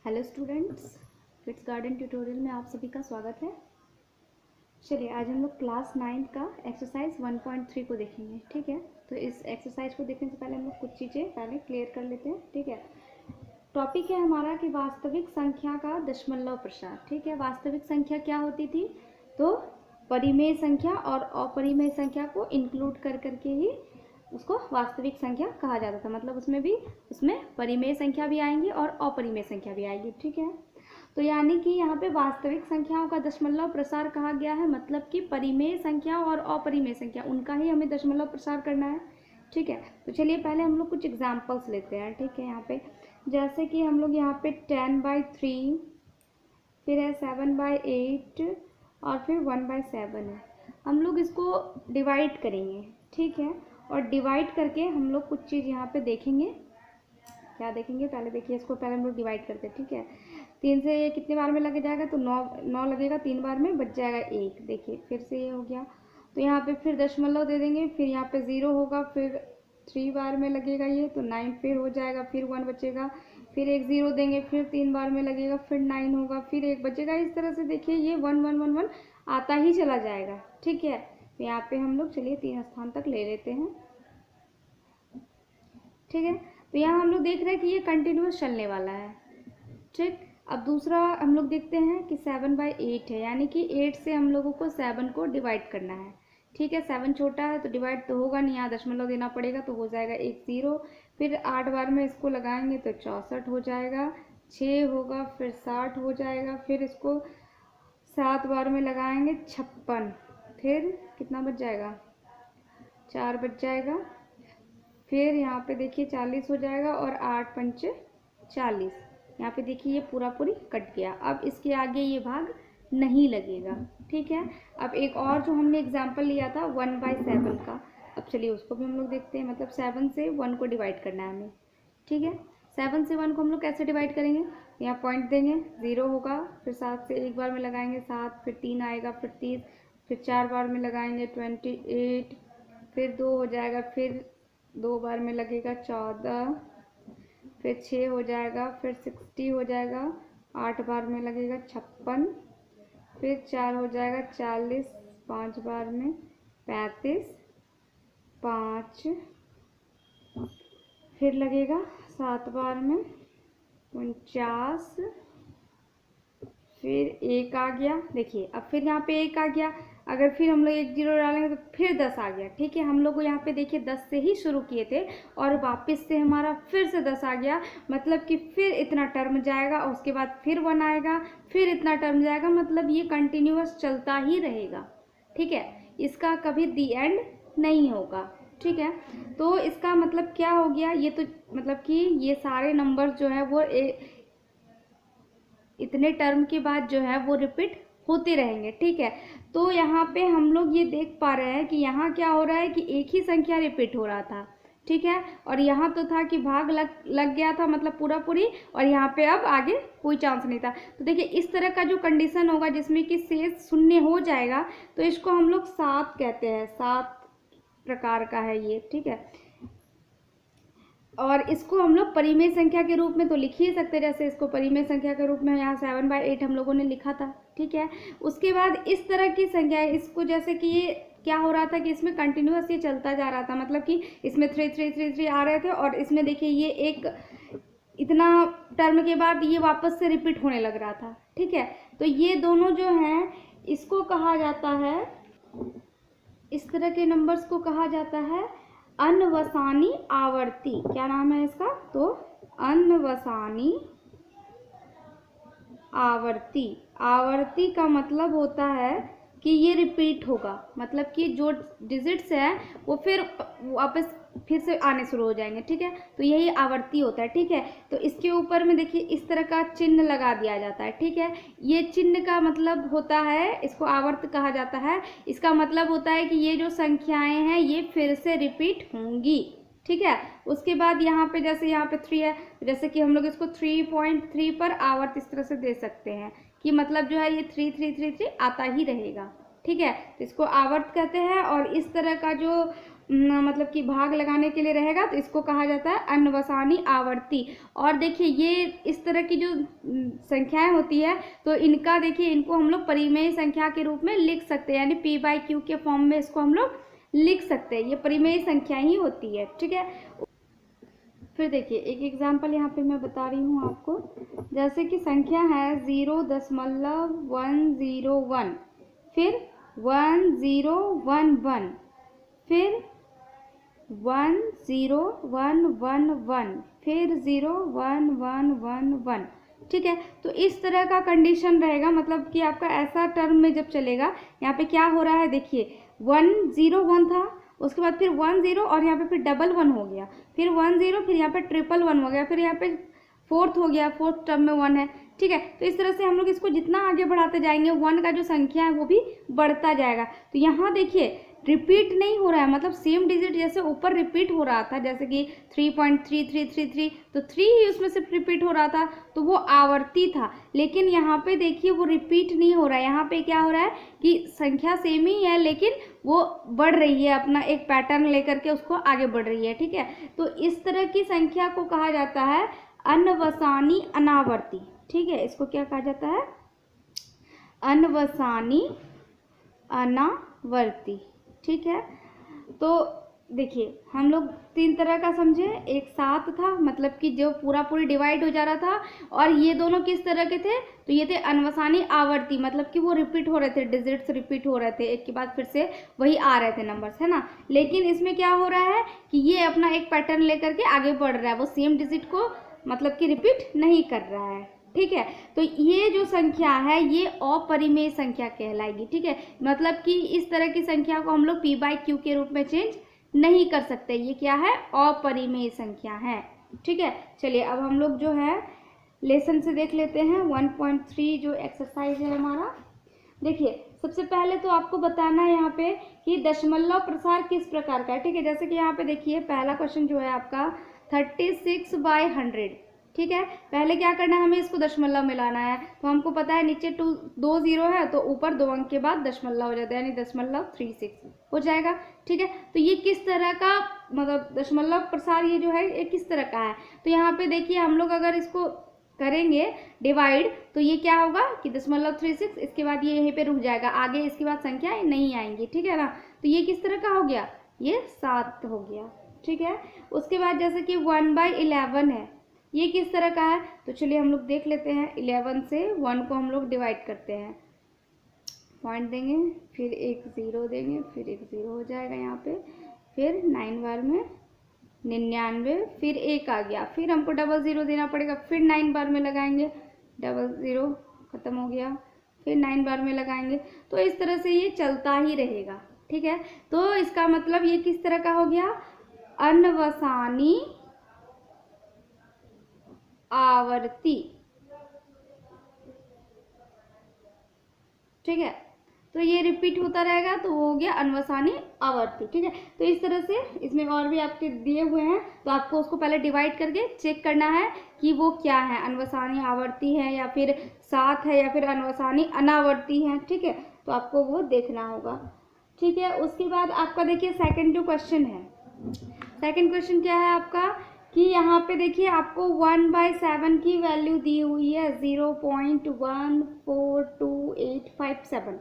Hello students, kids garden tutorial में आप सभी का स्वागत है। चलिए आज हम लोग क्लास 9 का एक्सरसाइज 1.3 को देखेंगे। ठीक है, तो इस एक्सरसाइज को देखने से पहले हम लोग कुछ चीज़ें पहले क्लियर कर लेते हैं। ठीक है, टॉपिक है हमारा कि वास्तविक संख्या का दशमलव प्रसार। ठीक है, वास्तविक संख्या क्या होती थी, तो परिमेय संख्या और अपरिमेय संख्या को इंक्लूड कर करके ही उसको वास्तविक संख्या कहा जाता था। मतलब उसमें परिमेय संख्या भी आएंगी और अपरिमेय संख्या भी आएगी। ठीक है, तो यानी कि यहाँ पे वास्तविक संख्याओं का दशमलव प्रसार कहा गया है, मतलब कि परिमेय संख्या और अपरिमेय संख्या उनका ही हमें दशमलव प्रसार करना है। ठीक है, तो चलिए पहले हम लोग कुछ एग्जाम्पल्स लेते हैं। ठीक है, यहाँ पे जैसे कि हम लोग यहाँ पे 10/3, फिर है 7/8 और फिर 1/7 है। हम लोग इसको डिवाइड करेंगे। ठीक है, और डिवाइड करके हम लोग कुछ चीज़ यहाँ पे देखेंगे। क्या देखेंगे, पहले देखिए इसको, पहले हम लोग डिवाइड करते हैं। ठीक है, 3 से ये कितने बार में लग जाएगा, तो 9 लगेगा, 3 बार में बच जाएगा 1। देखिए फिर से ये हो गया, तो यहाँ पे फिर दशमलव दे देंगे, फिर यहाँ पे 0 होगा, फिर 3 बार में लगेगा ये, तो 9 फिर हो जाएगा, फिर 1 बचेगा, फिर एक 0 देंगे, फिर 3 बार में लगेगा, फिर 9 होगा, फिर 1 बचेगा। इस तरह से देखिए ये 1 1 1 1 आता ही चला जाएगा। ठीक है, तो यहाँ पे हम लोग चलिए 3 स्थान तक ले लेते हैं। ठीक है, तो यहाँ हम लोग देख रहे हैं कि ये कंटिन्यूस चलने वाला है। ठीक, अब दूसरा हम लोग देखते हैं कि 7/8 है, यानी कि 8 से हम लोगों को 7 को डिवाइड करना है। ठीक है, 7 छोटा है तो डिवाइड तो होगा नहीं, यहाँ दशमलव देना पड़ेगा, तो हो जाएगा 1 0। फिर 8 बार में इसको लगाएंगे तो 64 हो जाएगा, 6 होगा, फिर 60 हो जाएगा, फिर इसको 7 बार में लगाएंगे 56, फिर कितना बच जाएगा, 4 बच जाएगा, फिर यहाँ पे देखिए 40 हो जाएगा, और 8 पंचे 40। यहाँ पे देखिए ये पूरा पूरी कट गया। अब इसके आगे ये भाग नहीं लगेगा। ठीक है, अब एक और जो हमने एग्जाम्पल लिया था 1/7 का, अब चलिए उसको भी हम लोग देखते हैं। मतलब 7 से 1 को डिवाइड करना है हमें। ठीक है, 7 से 1 को हम लोग कैसे डिवाइड करेंगे, यहाँ पॉइंट देंगे, 0 होगा, फिर 7 से 1 बार में लगाएंगे 7, फिर 3 आएगा, फिर 30, फिर 4 बार में लगाएंगे 28, फिर 2 हो जाएगा, फिर 2 बार में लगेगा 14, फिर 6 हो जाएगा, फिर 60 हो जाएगा, 8 बार में लगेगा 56, फिर 4 हो जाएगा 40, 5 बार में 35, 5 फिर लगेगा 7 बार में 49, फिर 1 आ गया। देखिए अब फिर यहाँ पे 1 आ गया, अगर फिर हम लोग 1 0 डालेंगे तो फिर 10 आ गया। ठीक है, हम लोग को यहाँ पे देखिए 10 से ही शुरू किए थे और वापस से हमारा फिर से 10 आ गया, मतलब कि फिर इतना टर्म जाएगा, उसके बाद फिर 1 आएगा, फिर इतना टर्म जाएगा, मतलब ये कंटिन्यूअस चलता ही रहेगा। ठीक है, इसका कभी दी एंड नहीं होगा। ठीक है, तो इसका मतलब क्या हो गया, ये तो मतलब कि ये सारे नंबर जो है वो इतने टर्म के बाद जो है वो रिपीट होते रहेंगे। ठीक है, तो यहाँ पे हम लोग ये देख पा रहे हैं कि यहाँ क्या हो रहा है कि एक ही संख्या रिपीट हो रहा था। ठीक है, और यहाँ तो था कि भाग लग गया था, मतलब पूरा पूरी, और यहाँ पे अब आगे कोई चांस नहीं था। तो देखिए इस तरह का जो कंडीशन होगा जिसमें कि शेष शून्य हो जाएगा, तो इसको हम लोग 7 कहते हैं। 7 प्रकार का है ये। ठीक है, और इसको हम लोग परिमेय संख्या के रूप में तो लिख ही सकते, जैसे इसको परिमेय संख्या के रूप में यहाँ 7/8 हम लोगों ने लिखा था। ठीक है, उसके बाद इस तरह की संख्या, इसको जैसे कि ये क्या हो रहा था कि इसमें कंटिन्यूअस ये चलता जा रहा था, मतलब कि इसमें 3 3 3 3 आ रहे थे, और इसमें देखिए ये एक इतना टर्म के बाद ये वापस से रिपीट होने लग रहा था। ठीक है, तो ये दोनों जो हैं इसको कहा जाता है, इस तरह के नंबर्स को कहा जाता है अनवसानी आवर्ती। क्या नाम है इसका, तो अनवसानी आवर्ती। आवर्ती का मतलब होता है कि ये रिपीट होगा, मतलब कि जो डिजिट्स है वो फिर वापस फिर से आने शुरू हो जाएंगे। ठीक है, तो यही आवर्ती होता है। ठीक है, तो इसके ऊपर में देखिए इस तरह का चिन्ह लगा दिया जाता है। ठीक है, ये चिन्ह का मतलब होता है, इसको आवर्त कहा जाता है। इसका मतलब होता है कि ये जो संख्याएं हैं ये फिर से रिपीट होंगी। ठीक है, उसके बाद यहाँ पे जैसे यहाँ पे 3 है, जैसे कि हम लोग इसको 3.3 पर आवर्त इस तरह से दे सकते हैं कि मतलब जो है ये 3 3 3 3 आता ही रहेगा। ठीक है, तो इसको आवर्त कहते हैं। और इस तरह का जो मतलब कि भाग लगाने के लिए रहेगा तो इसको कहा जाता है अनवसानी आवर्ती। और देखिए ये इस तरह की जो संख्याएं होती है तो इनका देखिए इनको हम लोग परिमेय संख्या के रूप में लिख सकते हैं, यानी p/q के फॉर्म में इसको हम लोग लिख सकते हैं। ये परिमेय संख्या ही होती है, ठीक है। फिर देखिए एक एग्जाम्पल यहाँ पे मैं बता रही हूँ आपको, जैसे कि संख्या है 0.101, फिर 1011, फिर 10111, फिर 0111, ठीक है। तो इस तरह का कंडीशन रहेगा, मतलब कि आपका ऐसा टर्म में जब चलेगा, यहाँ पे क्या हो रहा है देखिए 101 था, उसके बाद फिर 10 और यहाँ पे फिर 11 हो गया, फिर 10, फिर यहाँ पे 111 हो गया, फिर यहाँ पे फोर्थ हो गया, फोर्थ टर्म में 1 है, ठीक है। तो इस तरह से हम लोग इसको जितना आगे बढ़ाते जाएंगे 1 का जो संख्या है वो भी बढ़ता जाएगा। तो यहाँ देखिए रिपीट नहीं हो रहा है, मतलब सेम डिजिट जैसे ऊपर रिपीट हो रहा था, जैसे कि 3.3333, तो 3 ही उसमें सिर्फ रिपीट हो रहा था, तो वो आवर्ती था। लेकिन यहाँ पे देखिए वो रिपीट नहीं हो रहा है, यहाँ पे क्या हो रहा है कि संख्या सेम ही है लेकिन वो बढ़ रही है, अपना एक पैटर्न लेकर के उसको आगे बढ़ रही है, ठीक है। तो इस तरह की संख्या को कहा जाता है अनवसानी अनावर्ती, ठीक है। इसको क्या कहा जाता है, अनवसानी अनावर्ती, ठीक है। तो देखिए हम लोग 3 तरह का समझे, एक 7 था, मतलब कि जो पूरी डिवाइड हो जा रहा था, और ये दोनों किस तरह के थे, तो ये थे अनवसानी आवर्ती, मतलब कि वो रिपीट हो रहे थे, डिजिट्स रिपीट हो रहे थे, एक के बाद फिर से वही आ रहे थे नंबर्स, है ना। लेकिन इसमें क्या हो रहा है कि ये अपना एक पैटर्न लेकर के आगे बढ़ रहा है, वो सेम डिजिट को मतलब कि रिपीट नहीं कर रहा है, ठीक है। तो ये जो संख्या है ये अपरिमेय संख्या कहलाएगी, ठीक है। मतलब कि इस तरह की संख्या को हम लोग p/q के रूप में चेंज नहीं कर सकते, ये क्या है, अपरिमेय संख्या है, ठीक है। चलिए अब हम लोग जो है लेसन से देख लेते हैं 1.3 जो एक्सरसाइज है हमारा। देखिए सबसे पहले तो आपको बताना है यहाँ पे कि दशमलव प्रसार किस प्रकार का है, ठीक है। जैसे कि यहाँ पे देखिए पहला क्वेश्चन जो है आपका 36/100, ठीक है। पहले क्या करना है, हमें इसको दशमलव में लाना है, तो हमको पता है नीचे 2 0 है तो ऊपर 2 अंक के बाद दशमलव हो जाता है, यानी 0.36 हो जाएगा, ठीक है। तो ये किस तरह का मतलब दशमलव प्रसार ये जो है ये किस तरह का है, तो यहाँ पे देखिए हम लोग अगर इसको करेंगे डिवाइड तो ये क्या होगा कि 0.36, इसके बाद ये यहीं पे रुक जाएगा, आगे इसके बाद संख्या नहीं आएंगी, ठीक है ना। तो ये किस तरह का हो गया, ये 7 हो गया, ठीक है। उसके बाद जैसे कि 1/11 है, ये किस तरह का है, तो चलिए हम लोग देख लेते हैं। 11 से 1 को हम लोग डिवाइड करते हैं, पॉइंट देंगे, फिर एक 0 देंगे, फिर एक 0 हो जाएगा यहाँ पे, फिर 9 बार में 99, फिर 1 आ गया, फिर हमको 00 देना पड़ेगा, फिर 9 बार में लगाएंगे, 00 खत्म हो गया, फिर 9 बार में लगाएंगे। तो इस तरह से ये चलता ही रहेगा, ठीक है। तो इसका मतलब ये किस तरह का हो गया, अनवसानी आवर्ती, ठीक है। तो ये रिपीट होता रहेगा तो वो हो गया अनवसानी आवर्ती, ठीक है। तो इस तरह से इसमें और भी आपके दिए हुए हैं, तो आपको उसको पहले डिवाइड करके चेक करना है कि वो क्या है, अनवसानी आवर्ती है या फिर 7 है या फिर अनवसानी अनावर्ती है, ठीक है। तो आपको वो देखना होगा, ठीक है। उसके बाद आपका देखिए सेकंड जो क्वेश्चन है, सेकंड क्वेश्चन क्या है आपका कि यहाँ पे देखिए आपको 1/7 की वैल्यू दी हुई है 0.142857,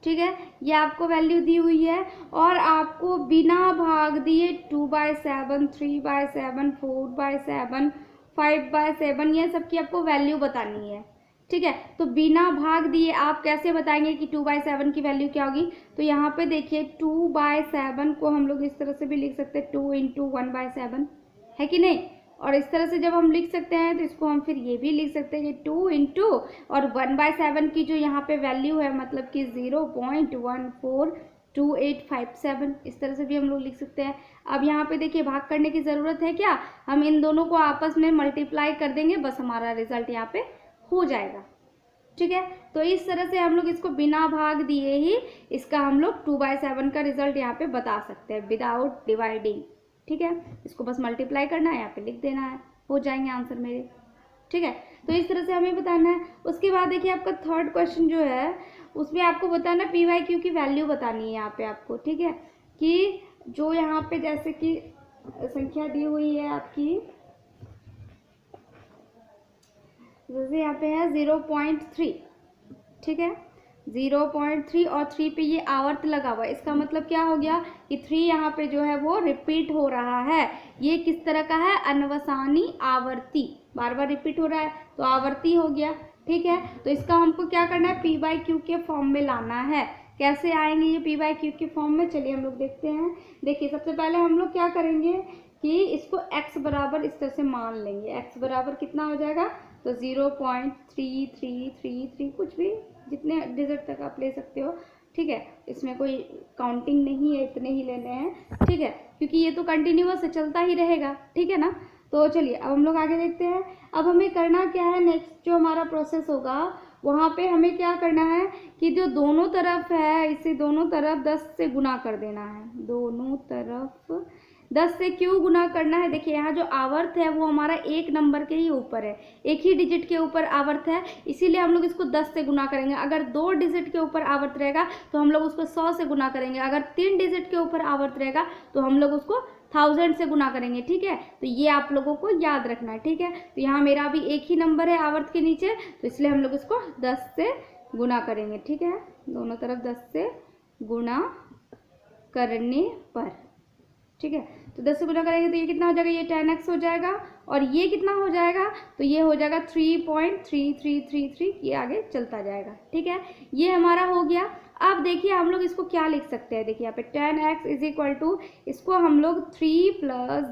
ठीक है। ये आपको वैल्यू दी हुई है और आपको बिना भाग दिए 2/7, 3/7, 4/7, 5/7 ये सब की आपको वैल्यू बतानी है, ठीक है। तो बिना भाग दिए आप कैसे बताएंगे कि 2/7 की वैल्यू क्या होगी, तो यहाँ पे देखिए 2/7 को हम लोग इस तरह से भी लिख सकते हैं 2 × 1/7, है कि नहीं। और इस तरह से जब हम लिख सकते हैं तो इसको हम फिर ये भी लिख सकते हैं कि 2 × और 1/7 की जो यहाँ पे वैल्यू है मतलब कि 0.142857, इस तरह से भी हम लोग लिख सकते हैं। अब यहाँ पे देखिए भाग करने की ज़रूरत है क्या, हम इन दोनों को आपस में मल्टीप्लाई कर देंगे, बस हमारा रिजल्ट यहाँ पे हो जाएगा, ठीक है। तो इस तरह से हम लोग इसको बिना भाग दिए ही इसका हम लोग 2/7 का रिजल्ट यहाँ पे बता सकते हैं विदाउट डिवाइडिंग, ठीक है। इसको बस मल्टीप्लाई करना है, यहाँ पे लिख देना है, हो जाएंगे आंसर मेरे, ठीक है। तो इस तरह से हमें बताना है। उसके बाद देखिए आपका थर्ड क्वेश्चन जो है उसमें आपको बताना p/q की वैल्यू बतानी है यहाँ पे आपको, ठीक है। कि जो यहाँ पे जैसे कि संख्या दी हुई है आपकी, जैसे यहाँ पे है 0.3, ठीक है, 0.3 और 3 पे ये आवर्त लगा हुआ है। इसका मतलब क्या हो गया कि 3 यहाँ पे जो है वो रिपीट हो रहा है। ये किस तरह का है, अनवसानी आवर्ती, बार बार रिपीट हो रहा है तो आवर्ती हो गया, ठीक है। तो इसका हमको क्या करना है, पी बाई क्यू के फॉर्म में लाना है। कैसे आएंगे ये पी बाई क्यू के फॉर्म में, चलिए हम लोग देखते हैं। देखिए सबसे पहले हम लोग क्या करेंगे कि इसको x बराबर इस तरह से मान लेंगे। x बराबर कितना हो जाएगा, तो 0.3333 कुछ भी, जितने डिजिट तक आप ले सकते हो, ठीक है। इसमें कोई काउंटिंग नहीं है, इतने ही लेने हैं, ठीक है, क्योंकि ये तो कंटिन्यूअस चलता ही रहेगा, ठीक है ना। तो चलिए अब हम लोग आगे देखते हैं। अब हमें करना क्या है, नेक्स्ट जो हमारा प्रोसेस होगा वहाँ पे हमें क्या करना है कि जो दोनों तरफ है, इसे दोनों तरफ 10 से गुना कर देना है। दोनों तरफ 10 से क्यों गुना करना है, देखिए यहाँ जो आवर्त है वो हमारा एक नंबर के ही ऊपर है, एक ही डिजिट के ऊपर आवर्त है, इसीलिए हम लोग इसको 10 से गुना करेंगे। अगर 2 डिजिट के ऊपर आवर्त रहेगा तो हम लोग उसको 100 से गुना करेंगे। अगर 3 डिजिट के ऊपर आवर्त रहेगा तो हम लोग उसको 1000 से गुना करेंगे, ठीक है। तो ये आप लोगों को याद रखना है, ठीक है। तो यहाँ मेरा अभी एक ही नंबर है आवर्त के नीचे, तो इसलिए हम लोग इसको 10 से गुना करेंगे, ठीक है। दोनों तरफ 10 से गुना करने पर, ठीक है। तो 10 से गुना करेंगे तो ये कितना हो जाएगा, ये 10x हो जाएगा, और ये कितना हो जाएगा, तो ये हो जाएगा 3.3333, ये आगे चलता जाएगा, ठीक है। ये हमारा हो गया। अब देखिए हम लोग इसको क्या लिख सकते हैं, देखिए यहाँ पे 10x इज इक्वल टू, इसको हम लोग 3 +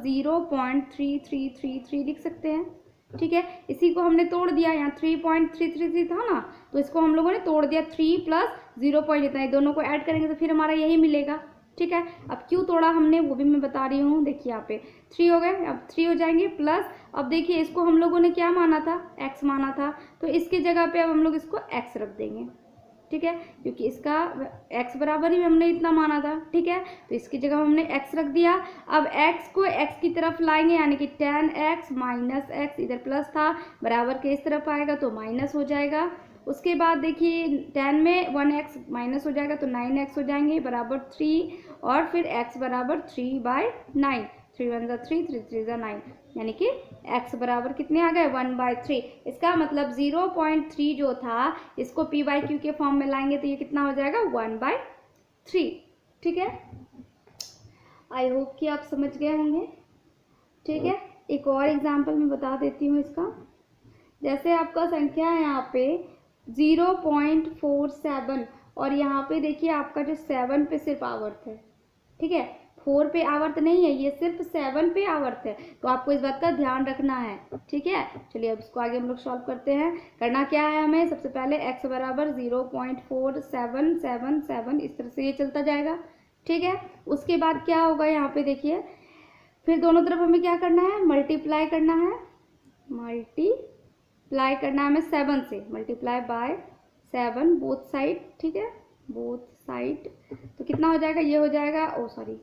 0.3333 लिख सकते हैं, ठीक है। इसी को हमने तोड़ दिया, यहाँ 3.333 था ना, तो इसको हम लोगों ने तोड़ दिया, 3 + 0 पॉइंट इतना, दोनों को ऐड करेंगे तो फिर हमारा यही मिलेगा, ठीक है। अब क्यों तोड़ा हमने वो भी मैं बता रही हूँ। देखिए यहाँ पे 3 हो गए, अब 3 हो जाएंगे प्लस, अब देखिए इसको हम लोगों ने क्या माना था, x माना था, तो इसकी जगह पे अब हम लोग इसको x रख देंगे, ठीक है, क्योंकि इसका x बराबर ही हमने इतना माना था, ठीक है। तो इसकी जगह हमने x रख दिया। अब x को x की तरफ लाएंगे, यानी कि 10x - x, इधर प्लस था, बराबर के इस तरफ आएगा तो माइनस हो जाएगा। उसके बाद देखिए 10 में 1x माइनस हो जाएगा तो 9x हो जाएंगे, बराबर 3, और फिर x बराबर 3/9, 3 × 1 = 3, 3 × 3 = 9, यानी कि x बराबर कितने आ गए, 1/3। इसका मतलब 0.3 जो था, इसको p बाई क्यू के फॉर्म में लाएंगे तो ये कितना हो जाएगा, 1/3, ठीक है। आई होप कि आप समझ गए होंगे, ठीक है। एक और एग्जाम्पल मैं बता देती हूँ इसका। जैसे आपका संख्या है यहाँ पे 0.47, और यहाँ पे देखिए आपका जो 7 पे सिर्फ आवर्त है, ठीक है, 4 पे आवर्त नहीं है, ये सिर्फ 7 पे आवर्त है, तो आपको इस बात का ध्यान रखना है, ठीक है। चलिए अब इसको आगे हम लोग सॉल्व करते हैं। करना क्या है हमें, सबसे पहले x बराबर 0.4777, इस तरह से ये चलता जाएगा, ठीक है। उसके बाद क्या होगा, यहाँ पे देखिए फिर दोनों तरफ हमें क्या करना है, मल्टीप्लाई करना है, मल्टीप्लाई करना है हमें 7 से, मल्टीप्लाई बाय 7 बोथ साइड, ठीक है, बोथ साइड। तो कितना हो जाएगा, ये हो जाएगा, सॉरी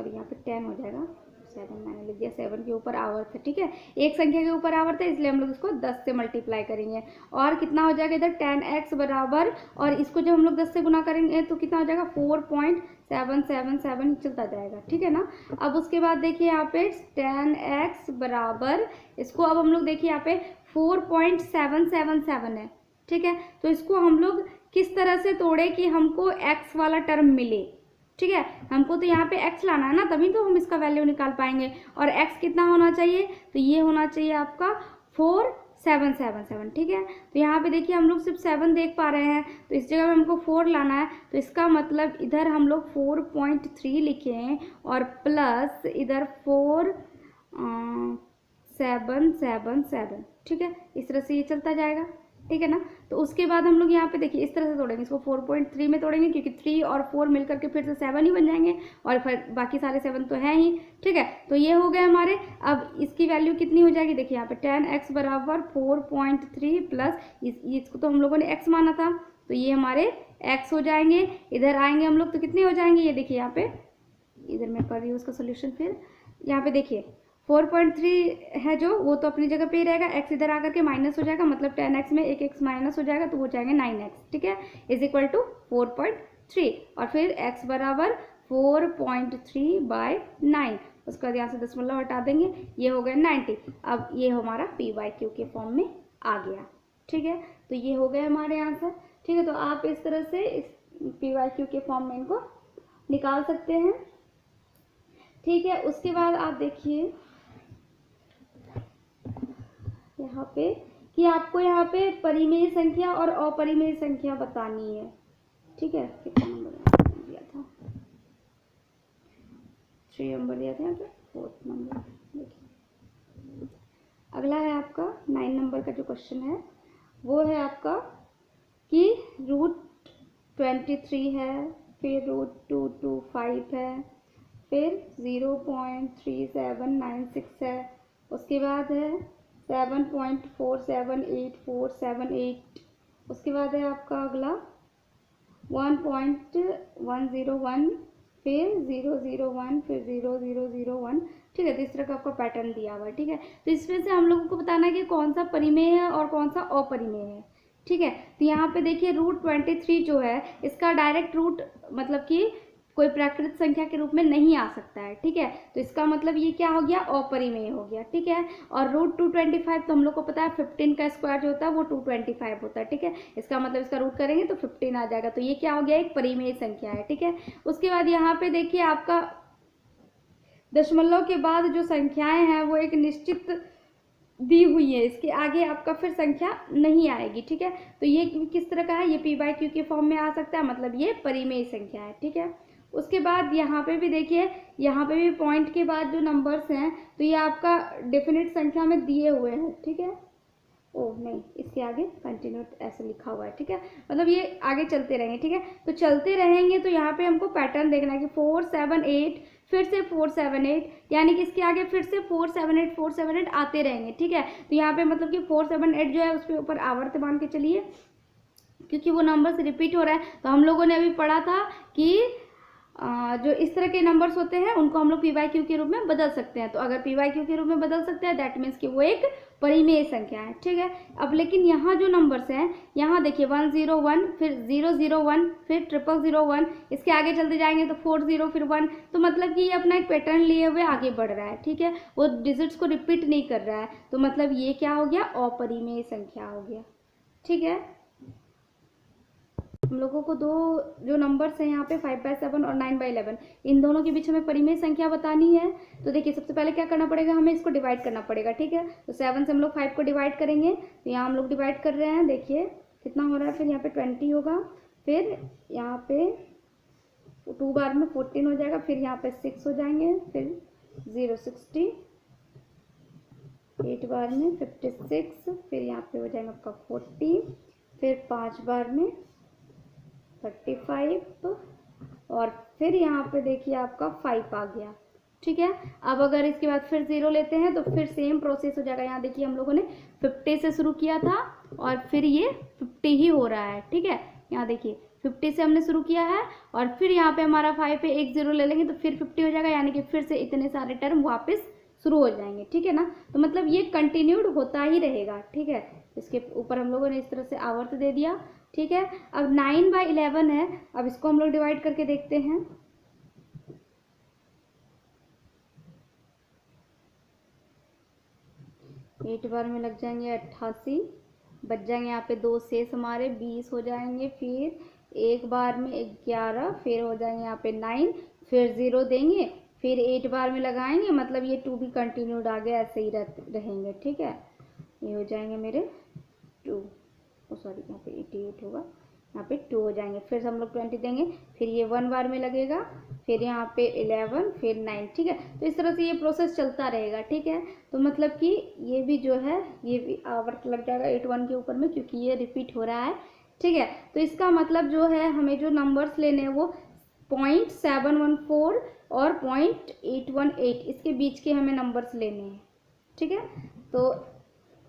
यहाँ पे 10 हो जाएगा, 7 मैंने लिख दिया, 7 के ऊपर आवर्त है, ठीक है, एक संख्या के ऊपर आवर्त है, इसलिए हम लोग इसको 10 से मल्टीप्लाई करेंगे, और कितना हो जाएगा इधर 10x बराबर, और इसको जब हम लोग 10 से गुना करेंगे तो कितना हो जाएगा, 4.777 चलता जाएगा, ठीक है ना। अब उसके बाद देखिए यहाँ पे 10x बराबर, इसको अब हम लोग देखिए यहाँ पे 4.777 है, ठीक है। तो इसको हम लोग किस तरह से तोड़े कि हमको x वाला टर्म मिले, ठीक है। हमको तो यहाँ पे x लाना है ना, तभी तो हम इसका वैल्यू निकाल पाएंगे, और x कितना होना चाहिए, तो ये होना चाहिए आपका 4777, ठीक है। तो यहाँ पे देखिए हम लोग सिर्फ 7 देख पा रहे हैं, तो इस जगह में हमको 4 लाना है, तो इसका मतलब इधर हम लोग 4.3 लिखें, और प्लस इधर 4777, ठीक है, इस तरह से ये चलता जाएगा, ठीक है ना। तो उसके बाद हम लोग यहाँ पे देखिए इस तरह से तोड़ेंगे, इसको 4.3 में तोड़ेंगे, क्योंकि 3 और 4 मिलकर के फिर से 7 ही बन जाएंगे, और फिर बाकी सारे 7 तो है ही, ठीक है। तो ये हो गए हमारे। अब इसकी वैल्यू कितनी हो जाएगी, देखिए यहाँ पे 10x बराबर 4.3 प्लस इसको तो हम लोगों ने x माना था, तो ये हमारे x हो जाएंगे। इधर आएंगे हम लोग तो कितने हो जाएंगे, ये देखिए यहाँ पे, इधर मैं कर रही हूँ उसका सोल्यूशन। फिर यहाँ पे देखिए 4.3 है जो, वो तो अपनी जगह पे ही रहेगा, x इधर आकर के माइनस हो जाएगा, मतलब 10x में एक x माइनस हो जाएगा तो वो जाएंगे 9x, ठीक है, इज इक्वल टू 4.3, और फिर x बराबर 4.3/9। उसके बाद यहाँ से दशमलव हटा देंगे, ये हो गया 90। अब ये हमारा PYQ के फॉर्म में आ गया, ठीक है। तो ये हो गया हमारे आंसर, ठीक है। तो आप इस तरह से इस PYQ के फॉर्म में इनको निकाल सकते हैं, ठीक है। उसके बाद आप देखिए यहाँ पे कि आपको यहाँ पे परिमेय संख्या और अपरिमेय संख्या बतानी है, ठीक है। कितना नंबर दिया था? 3 नंबर दिया था यहाँ पे, 4th नंबर। देखिए अगला है आपका 9 नंबर का जो क्वेश्चन है वो है आपका कि √23 है, फिर √225 है, फिर 0.3796 है, उसके बाद है 7.478478, उसके बाद है आपका अगला 1.101, फिर 001, फिर 0001, ठीक है। तो इस तरह का आपका पैटर्न दिया हुआ है, ठीक है। तो इसमें से हम लोगों को बताना है कि कौन सा परिमेय है और कौन सा अपरिमेय है, ठीक है। तो यहाँ पे देखिए √23 जो है इसका डायरेक्ट रूट मतलब कि कोई प्राकृत संख्या के रूप में नहीं आ सकता है, ठीक है। तो इसका मतलब ये क्या हो गया? अपरिमेय हो गया, ठीक है। और √225 तो हम लोग को पता है 15 का स्क्वायर जो होता है वो 225 होता है, ठीक है। इसका मतलब इसका रूट करेंगे तो 15 आ जाएगा। तो ये क्या हो गया? एक परिमेय संख्या है, ठीक है। उसके बाद यहाँ पे देखिए आपका दशमलव के बाद जो संख्याएं हैं वो एक निश्चित दी हुई है, इसके आगे आपका फिर संख्या नहीं आएगी, ठीक है। तो ये किस तरह का है? ये P/Q के फॉर्म में आ सकता है, मतलब ये परिमेय संख्या है, ठीक है। उसके बाद यहाँ पे भी देखिए, यहाँ पे भी पॉइंट के बाद जो नंबर्स हैं तो ये आपका डेफिनेट संख्या में दिए हुए हैं, ठीक है। ओह नहीं, इसके आगे कंटिन्यू ऐसे लिखा हुआ है, ठीक है। मतलब ये आगे चलते रहेंगे, ठीक है। तो चलते रहेंगे तो यहाँ पे हमको पैटर्न देखना है कि 478, फिर से 478, यानी कि इसके आगे फिर से 478 आते रहेंगे, ठीक है। तो यहाँ पे मतलब कि 478 जो है उसके ऊपर आवर्त मान के चलिए, क्योंकि वो नंबर से रिपीट हो रहा है। तो हम लोगों ने अभी पढ़ा था कि जो इस तरह के नंबर्स होते हैं उनको हम लोग PYQ के रूप में बदल सकते हैं। तो अगर PYQ के रूप में बदल सकते हैं दैट मीन्स कि वो एक परिमेय संख्या है, ठीक है। अब लेकिन यहाँ जो नंबर्स हैं, यहाँ देखिए 101, फिर 001, फिर 0001, इसके आगे चलते जाएंगे तो 40, फिर 1। तो मतलब कि ये अपना एक पैटर्न लिए हुए आगे बढ़ रहा है, ठीक है। वो डिजिट्स को रिपीट नहीं कर रहा है। तो मतलब ये क्या हो गया? अपरिमेय संख्या हो गया, ठीक है। हम लोगों को दो जो नंबर्स हैं यहाँ पे 5/7 और 9/11, इन दोनों के बीच हमें परिमेय संख्या बतानी है। तो देखिए सबसे पहले क्या करना पड़ेगा? हमें इसको डिवाइड करना पड़ेगा, ठीक है। तो 7 से हम लोग 5 को डिवाइड करेंगे। तो यहाँ हम लोग डिवाइड कर रहे हैं, देखिए कितना हो रहा है। फिर यहाँ पे 20 होगा, फिर यहाँ पे 2 बार में 14 हो जाएगा, फिर यहाँ पे 6 हो जाएंगे, फिर 060, 8 बार में 56, फिर यहाँ पे हो जाएगा आपका 40, फिर 5 बार में 35, और फिर यहाँ पे देखिए आपका 5 आ गया, ठीक है। अब अगर इसके बाद फिर 0 लेते हैं तो फिर सेम प्रोसेस हो जाएगा। यहाँ देखिए हम लोगों ने 50 से शुरू किया था और फिर ये 50 ही हो रहा है, ठीक है। यहाँ देखिए 50 से हमने शुरू किया है और फिर यहाँ पे हमारा 5 पे एक 0 ले लेंगे तो फिर 50 हो जाएगा, यानी कि फिर से इतने सारे टर्म वापस शुरू हो जाएंगे, ठीक है ना। तो मतलब ये कंटिन्यूड होता ही रहेगा, ठीक है। इसके ऊपर हम लोगों ने इस तरह से आवर्त दे दिया, ठीक है। अब 9/11 है, अब इसको हम लोग डिवाइड करके देखते हैं। एट बार में लग जाएंगे 88, बच जाएंगे यहाँ पे 2 शेष हमारे 20 हो जाएंगे, फिर एक बार में 11, फिर हो जाएंगे यहाँ पे 9, फिर 0 देंगे, फिर 8 बार में लगाएंगे, मतलब ये 2 भी कंटिन्यूड आगे ऐसे ही रहेंगे, ठीक है। ये हो जाएंगे मेरे 2, सॉरी यहाँ पे 88 होगा, यहाँ पे 2 हो जाएंगे, फिर हम लोग 20 देंगे, फिर ये 1 बार में लगेगा, फिर यहाँ पे 11, फिर 9, ठीक है। तो इस तरह से ये प्रोसेस चलता रहेगा, ठीक है। तो मतलब कि ये भी जो है ये भी आवर्त लग जाएगा 81 के ऊपर में, क्योंकि ये रिपीट हो रहा है, ठीक है। तो इसका मतलब जो है हमें जो नंबर्स लेने हैं वो 0.714 और 0.818 इसके बीच के हमें नंबर्स लेने हैं, ठीक है। तो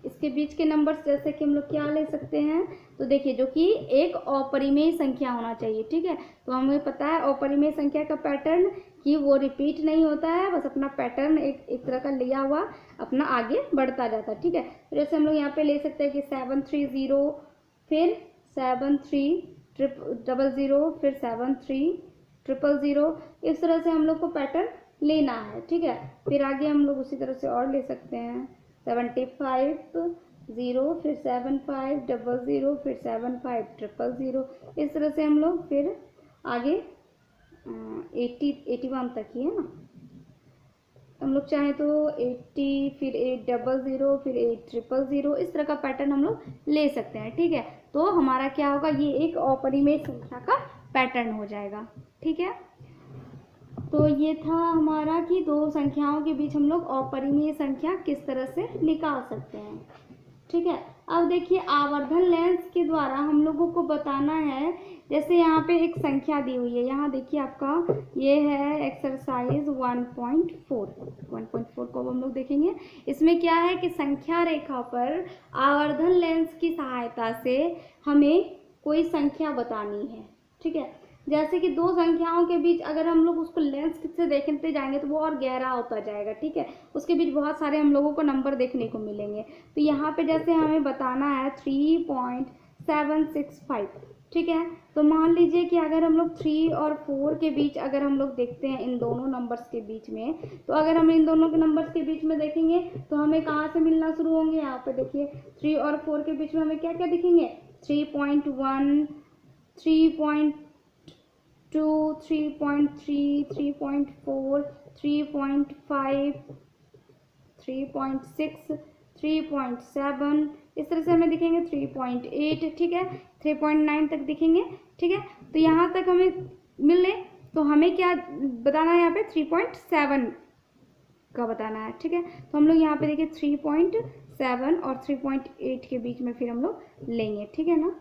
इसके बीच के नंबर्स जैसे कि हम लोग क्या ले सकते हैं, तो देखिए जो कि एक अपरिमेय संख्या होना चाहिए, ठीक है। तो हमें पता है अपरिमेय संख्या का पैटर्न कि वो रिपीट नहीं होता है, बस अपना पैटर्न एक तरह का लिया हुआ अपना आगे बढ़ता जाता है, ठीक है। तो जैसे हम लोग यहाँ पे ले सकते हैं कि 730, फिर 7300, फिर 73, 000, इस तरह से हम लोग को पैटर्न लेना है, ठीक है। फिर आगे हम लोग उसी तरह से और ले सकते हैं 75 0, फिर 7500, फिर 7500, इस तरह से हम लोग फिर आगे 81 तक ही है ना, हम लोग चाहें तो 80, फिर 800, फिर 8000, इस तरह का पैटर्न हम लोग ले सकते हैं, ठीक है। तो हमारा क्या होगा, ये एक अपरिमेय संख्या का पैटर्न हो जाएगा, ठीक है। तो ये था हमारा कि दो संख्याओं के बीच हम लोग अपरिमेय संख्या किस तरह से निकाल सकते हैं, ठीक है। अब देखिए आवर्धन लेंस के द्वारा हम लोगों को बताना है, जैसे यहाँ पे एक संख्या दी हुई है, यहाँ देखिए आपका ये है एक्सरसाइज 1.4 को हम लोग देखेंगे। इसमें क्या है कि संख्या रेखा पर आवर्धन लेंस की सहायता से हमें कोई संख्या बतानी है, ठीक है। जैसे कि दो संख्याओं के बीच अगर हम लोग उसको लेंस से देखते जाएंगे तो वो और गहरा होता जाएगा, ठीक है। उसके बीच बहुत सारे हम लोगों को नंबर देखने को मिलेंगे। तो यहाँ पे जैसे हमें बताना है 3.765, ठीक है। तो मान लीजिए कि अगर हम लोग 3 और 4 के बीच अगर हम लोग देखते हैं इन दोनों नंबर्स के बीच में, तो अगर हम इन दोनों के नंबर्स के बीच में देखेंगे तो हमें कहाँ से मिलना शुरू होंगे, यहाँ पे देखिए 3 और 4 के बीच में हमें क्या क्या दिखेंगे, 3.1, 3.2, 3.3, 3.4, 3.5, 3.6, 3.7, इस तरह से हमें दिखेंगे 3.8, ठीक है, 3.9 तक दिखेंगे, ठीक है। तो यहाँ तक हमें मिले तो हमें क्या बताना है, यहाँ पे 3.7 का बताना है, ठीक है। तो हम लोग यहाँ पे देखिए 3.7 और 3.8 के बीच में फिर हम लोग लेंगे, ठीक है ना।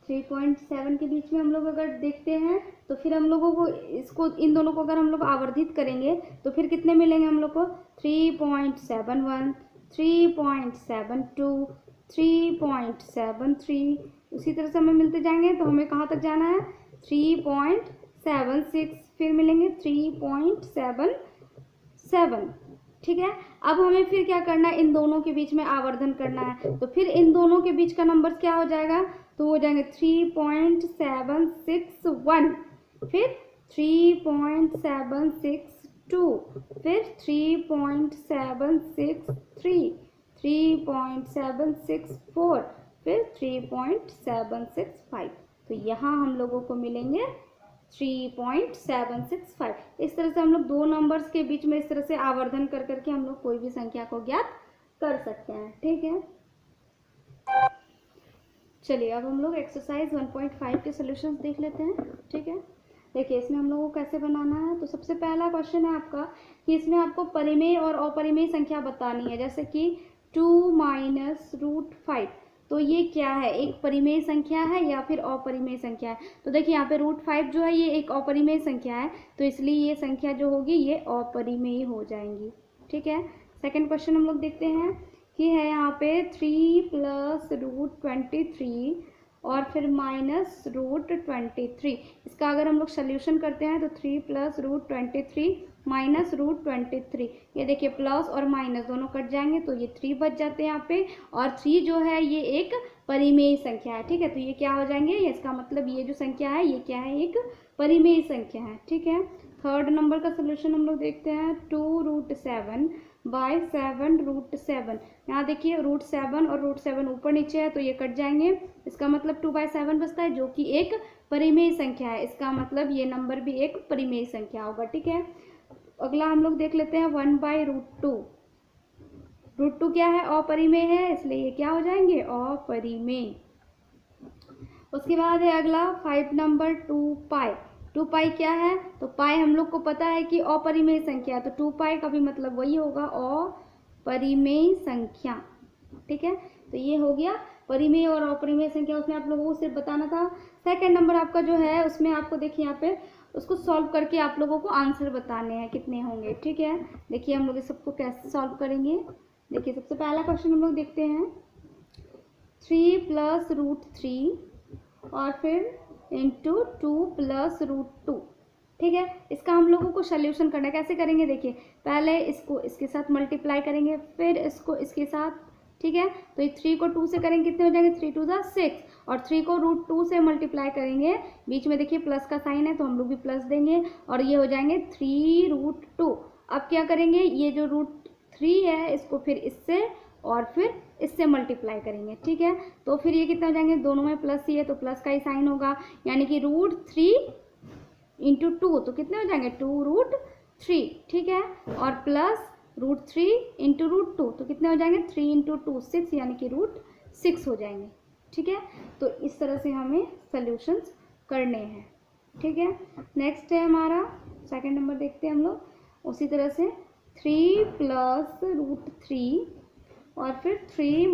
3.7 के बीच में हम लोग अगर देखते हैं तो फिर हम लोगों को इसको इन दोनों को अगर हम लोग आवर्धित करेंगे तो फिर कितने मिलेंगे हम लोग को, 3.71, 3.72, 3.73, उसी तरह से हमें मिलते जाएंगे। तो हमें कहाँ तक जाना है, 3.76, फिर मिलेंगे 3.77, ठीक है। अब हमें फिर क्या करना है, इन दोनों के बीच में आवर्धन करना है। तो फिर इन दोनों के बीच का नंबर क्या हो जाएगा, तो हो जाएंगे 3.761, फिर 3.762, फिर 3.763, 3.764, फिर 3.765। तो यहाँ हम लोगों को मिलेंगे 3.765। इस तरह से हम लोग दो नंबर्स के बीच में इस तरह से आवर्धन कर करके हम लोग कोई भी संख्या को ज्ञात कर सकते हैं, ठीक है। चलिए अब हम लोग एक्सरसाइज 1.5 के सॉल्यूशंस देख लेते हैं, ठीक है। देखिए इसमें हम लोगों को कैसे बनाना है। तो सबसे पहला क्वेश्चन है आपका कि इसमें आपको परिमेय और अपरिमेय संख्या बतानी है, जैसे कि 2 - √5। तो ये क्या है, एक परिमेय संख्या है या फिर अपरिमेय संख्या है। तो देखिए यहाँ पे √5 जो है ये एक अपरिमेय संख्या है, तो इसलिए ये संख्या जो होगी ये अपरिमेय हो जाएंगी, ठीक है। सेकंड क्वेश्चन हम लोग देखते हैं कि है यहाँ पे 3 + √23 और फिर -√23। इसका अगर हम लोग सोल्यूशन करते हैं तो 3 + √23 -√23, ये देखिए प्लस और माइनस दोनों कट जाएंगे तो ये 3 बच जाते हैं यहाँ पे। और 3 जो है ये एक परिमेय संख्या है, ठीक है। तो ये क्या हो जाएंगे, इसका मतलब ये जो संख्या है ये क्या है, एक परिमेय संख्या है, ठीक है। थर्ड नंबर का सोल्यूशन हम लोग देखते हैं 2√7 / 7√7। यहाँ देखिए √7 और √7 ऊपर नीचे है तो ये कट जाएंगे, इसका मतलब 2/7 बचता है जो कि एक परिमेय संख्या है। इसका मतलब ये नंबर भी एक परिमेय संख्या होगा, ठीक है। अगला हम लोग देख लेते हैं 1/√2। √2 क्या है, अपरिमेय है, इसलिए ये क्या हो जाएंगे, अपरिमेय। उसके बाद है अगला 5 नंबर 2π। 2π क्या है, तो पाई हम लोग को पता है कि अपरिमेय संख्या है, तो 2π का भी मतलब वही होगा, अपरिमेय संख्या, ठीक है। तो ये हो गया परिमेय और अपरिमेय संख्या, उसमें आप लोगों को सिर्फ बताना था। सेकंड नंबर आपका जो है उसमें आपको देखिए यहाँ पे उसको सॉल्व करके आप लोगों को आंसर बताने हैं कितने होंगे, ठीक है। देखिए हम लोग इस सबको कैसे सॉल्व करेंगे। देखिए सबसे पहला क्वेश्चन हम लोग देखते हैं 3 + √3 और फिर इंटू 2 + √2, ठीक है। इसका हम लोगों को सोल्यूशन करना है, कैसे करेंगे देखिए, पहले इसको इसके साथ मल्टीप्लाई करेंगे, फिर इसको इसके साथ ठीक है। तो ये 3 को 2 से करेंगे कितने हो जाएंगे, 3 2 ज़ा 6, और 3 को √2 से मल्टीप्लाई करेंगे, बीच में देखिए प्लस का साइन है तो हम लोग भी प्लस देंगे, और ये हो जाएंगे 3√2। अब क्या करेंगे, ये जो √3 है इसको फिर इससे और फिर इससे मल्टीप्लाई करेंगे, ठीक है। तो फिर ये कितना हो जाएंगे, दोनों में प्लस ही है तो प्लस का ही साइन होगा, यानी कि √3 × 2 तो कितने हो जाएंगे 2√3, ठीक है। और प्लस √3 × √2 तो कितने हो जाएंगे 3 × 2 6, यानी कि √6 हो जाएंगे, ठीक है। तो इस तरह से हमें सॉल्यूशंस करने हैं, ठीक है। नेक्स्ट है हमारा सेकंड नंबर, देखते हैं हम लोग उसी तरह से 3 + √3 और फिर 3 -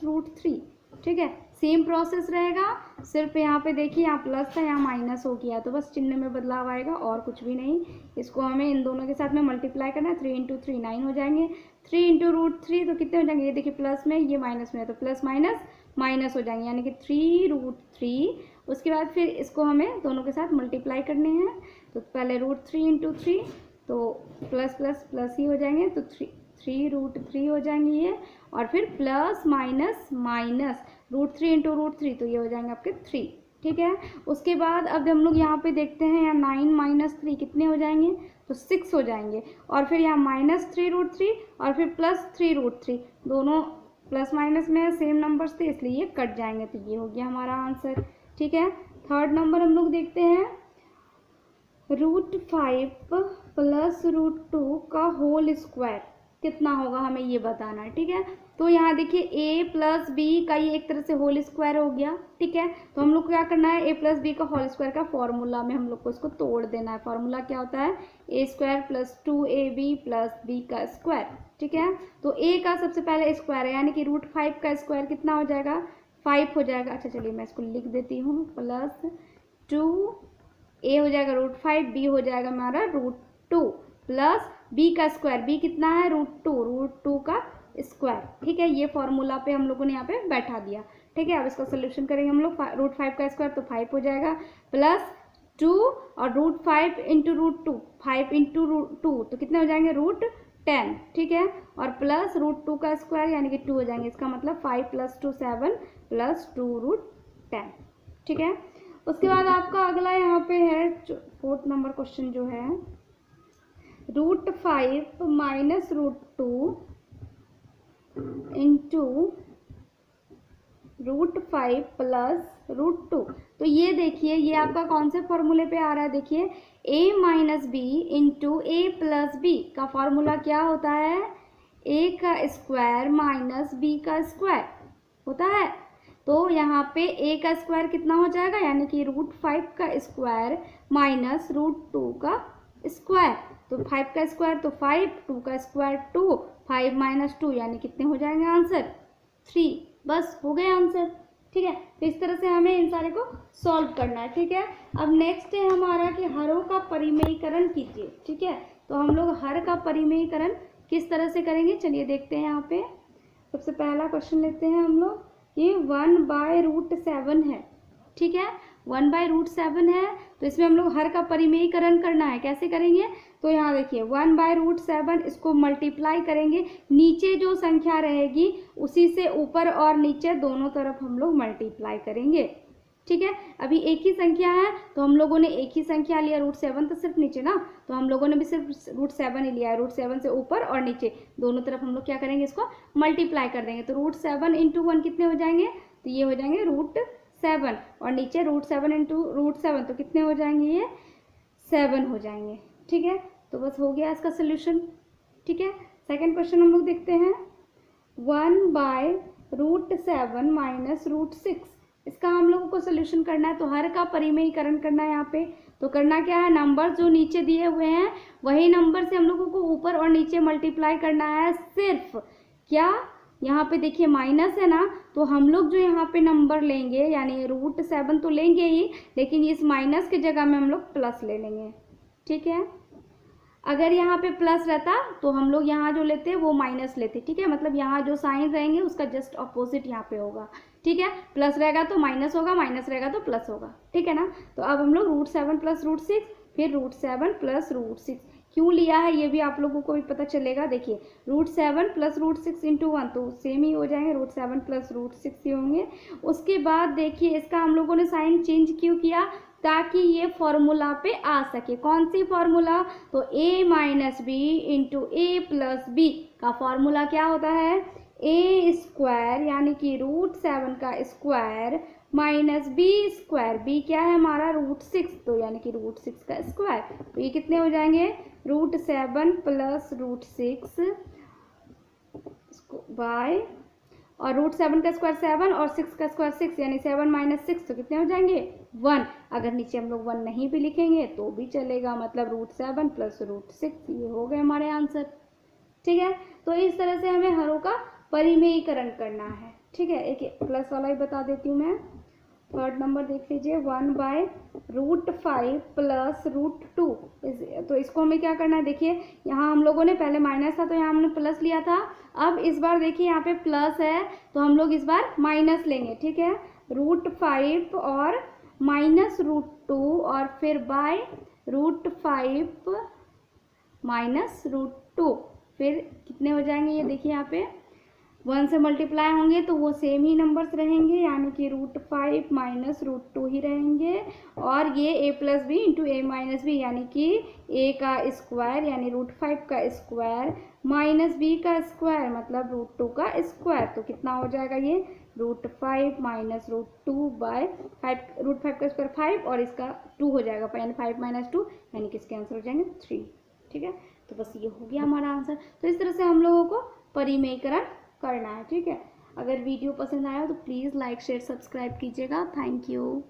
√3, ठीक है। सेम प्रोसेस रहेगा, सिर्फ यहाँ पे देखिए यहाँ प्लस था यहाँ माइनस हो गया, तो बस चिन्ह में बदलाव आएगा और कुछ भी नहीं। इसको हमें इन दोनों के साथ में मल्टीप्लाई करना है, 3 × 3 9 हो जाएंगे, 3 × √3 तो कितने हो जाएंगे, ये देखिए प्लस में ये माइनस में है तो प्लस माइनस माइनस हो जाएंगे, यानी कि 3√3। उसके बाद फिर इसको हमें दोनों के साथ मल्टीप्लाई करने हैं, तो पहले √3 × 3 तो प्लस प्लस प्लस ही हो जाएंगे, तो 3√3 हो जाएंगे ये, और फिर प्लस माइनस माइनस √3 × √3 तो ये हो जाएंगे आपके 3, ठीक है। उसके बाद अब हम लोग यहाँ पे देखते हैं, यहाँ 9 - 3 कितने हो जाएंगे, तो 6 हो जाएंगे, और फिर यहाँ -3√3 और फिर +3√3, दोनों प्लस माइनस में सेम नंबर्स थे इसलिए ये कट जाएंगे, तो ये हो गया हमारा आंसर, ठीक है। थर्ड नंबर हम लोग देखते हैं, √5 + √2 का होल स्क्वायर कितना होगा, हमें ये बताना है, ठीक है। तो यहाँ देखिए a + b का ये एक तरह से होल स्क्वायर हो गया, ठीक है। तो हम लोग को क्या करना है, a + b का होल स्क्वायर का फॉर्मूला में हम लोग को इसको तोड़ देना है। फॉर्मूला क्या होता है, a² + 2ab + b का स्क्वायर, ठीक है। तो a का सबसे पहले स्क्वायर है, यानी कि √5 का स्क्वायर कितना हो जाएगा, 5 हो जाएगा। अच्छा चलिए मैं इसको लिख देती हूँ, +2 a हो जाएगा √5, b हो जाएगा हमारा √2 प्लस b का स्क्वायर, b कितना है √2 का स्क्वायर, ठीक है। ये फॉर्मूला पे हम लोगों ने यहाँ पे बैठा दिया, ठीक है। अब इसका सोल्यूशन करेंगे हम लोग, √5 का स्क्वायर तो 5 हो जाएगा, प्लस 2 और √5 × √2, 5 × 2 तो कितने हो जाएंगे √10, ठीक है। और प्लस √2 का स्क्वायर यानी कि 2 हो जाएंगे, इसका मतलब 5 + 2 7 + 2 √10, ठीक है। उसके बाद आपका अगला यहाँ पे है 4th नंबर क्वेश्चन जो है, √5 - √2 इंटू √5 + √2, तो ये देखिए ये आपका कौन से फॉर्मूले पे आ रहा है, देखिए a - b into a + b का फॉर्मूला क्या होता है, a का स्क्वायर माइनस b का स्क्वायर होता है। तो यहाँ पे a का स्क्वायर कितना हो जाएगा, यानी कि √5 का स्क्वायर माइनस √2 का स्क्वायर, तो 5 का स्क्वायर तो 5, 2 का स्क्वायर 2, 5 - 2 यानी कितने हो जाएंगे आंसर 3, बस हो गए आंसर, ठीक है। तो इस तरह से हमें इन सारे को सॉल्व करना है, ठीक है। अब नेक्स्ट है हमारा कि हरों का परिमेयीकरण कीजिए, ठीक है। तो हम लोग हर का परिमेयीकरण किस तरह से करेंगे, चलिए देखते हैं। यहाँ पे सबसे पहला क्वेश्चन लेते हैं हम लोग कि 1/√7 है, ठीक है। 1/√7 है, तो इसमें हम लोग हर का परिमेयीकरण करना है, कैसे करेंगे, तो यहाँ देखिए 1/√7 इसको मल्टीप्लाई करेंगे, नीचे जो संख्या रहेगी उसी से ऊपर और नीचे दोनों तरफ हम लोग मल्टीप्लाई करेंगे, ठीक है। अभी एक ही संख्या है तो हम लोगों ने एक ही संख्या लिया, √7 तो सिर्फ नीचे ना, तो हम लोगों ने भी सिर्फ √7 ही लिया है, √7 से ऊपर और नीचे दोनों तरफ हम लोग क्या करेंगे, इसको मल्टीप्लाई कर देंगे। तो √7 × 1 कितने हो जाएंगे, तो ये हो जाएंगे √7, और नीचे √7 × √7 तो कितने हो जाएंगे, ये 7 हो जाएंगे, ठीक है। तो बस हो गया इसका सोल्यूशन, ठीक है। सेकंड क्वेश्चन हम लोग देखते हैं, 1/√7 - √6, इसका हम लोगों को सोल्यूशन करना है। तो हर का परिमेयीकरण करना है यहाँ पे, तो करना क्या है, नंबर जो नीचे दिए हुए हैं वही नंबर से हम लोगों को ऊपर और नीचे मल्टीप्लाई करना है। सिर्फ क्या यहाँ पे देखिए माइनस है ना, तो हम लोग जो यहाँ पे नंबर लेंगे यानी √7 तो लेंगे ही, लेकिन इस माइनस की जगह में हम लोग प्लस ले लेंगे, ठीक है। अगर यहाँ पे प्लस रहता तो हम लोग यहाँ जो लेते वो माइनस लेते, ठीक है। मतलब यहाँ जो साइन रहेंगे उसका जस्ट अपोजिट यहाँ पे होगा, ठीक है। प्लस रहेगा तो माइनस होगा, माइनस रहेगा तो प्लस होगा, ठीक है ना। तो अब हम लोग √7 + √6 फिर √7 + √6, क्यों लिया है ये भी आप लोगों को भी पता चलेगा। देखिए √7 + √6 × 1 तो सेम ही हो जाएंगे, √7 + √6 ही होंगे। उसके बाद देखिए इसका हम लोगों ने साइन चेंज क्यों किया, ताकि ये फॉर्मूला पे आ सके। कौन सी फॉर्मूला, तो a - b × a + b का फॉर्मूला क्या होता है, a² यानी कि √7 का स्क्वायर माइनस b², b क्या है हमारा √6 तो यानी कि √6 का स्क्वायर। तो ये कितने हो जाएंगे, √7 + √6 बाय, और √7 का स्क्वायर 7 और 6 का स्क्वायर 6 यानी 7 - 6 तो कितने हो जाएंगे 1। अगर नीचे हम लोग 1 नहीं भी लिखेंगे तो भी चलेगा, मतलब √7 + √6 ये हो गए हमारे आंसर। ठीक है, तो इस तरह से हमें हरों का परिमेयीकरण करना है। ठीक है, एक प्लस वाला ही बता देती हूँ मैं। थर्ड नंबर देख लीजिए, 1/√5 + √2। तो इसको हमें क्या करना है, देखिए यहाँ हम लोगों ने पहले माइनस था तो यहाँ हमने प्लस लिया था। अब इस बार देखिए यहाँ पे प्लस है तो हम लोग इस बार माइनस लेंगे। ठीक है, √5 और -√2 और फिर बाय √5 -√2, फिर कितने हो जाएंगे ये देखिए यहाँ पे 1 से मल्टीप्लाई होंगे तो वो सेम ही नंबर्स रहेंगे, यानी कि √5 -√2 ही रहेंगे। और ये a + b × a - b यानी कि a का स्क्वायर यानी √5 का स्क्वायर माइनस b का स्क्वायर मतलब √2 का स्क्वायर। तो कितना हो जाएगा ये √5 -√2 बाय 5, √5 का स्क्वायर 5 और इसका 2 हो जाएगा, यानी 5 - 2 यानी कि इसके आंसर हो जाएंगे 3। ठीक है, तो बस ये हो गया हमारा आंसर। तो इस तरह से हम लोगों को परिमेयीकरण करना है। ठीक है, अगर वीडियो पसंद आया हो तो प्लीज़ लाइक शेयर सब्सक्राइब कीजिएगा। Thank you.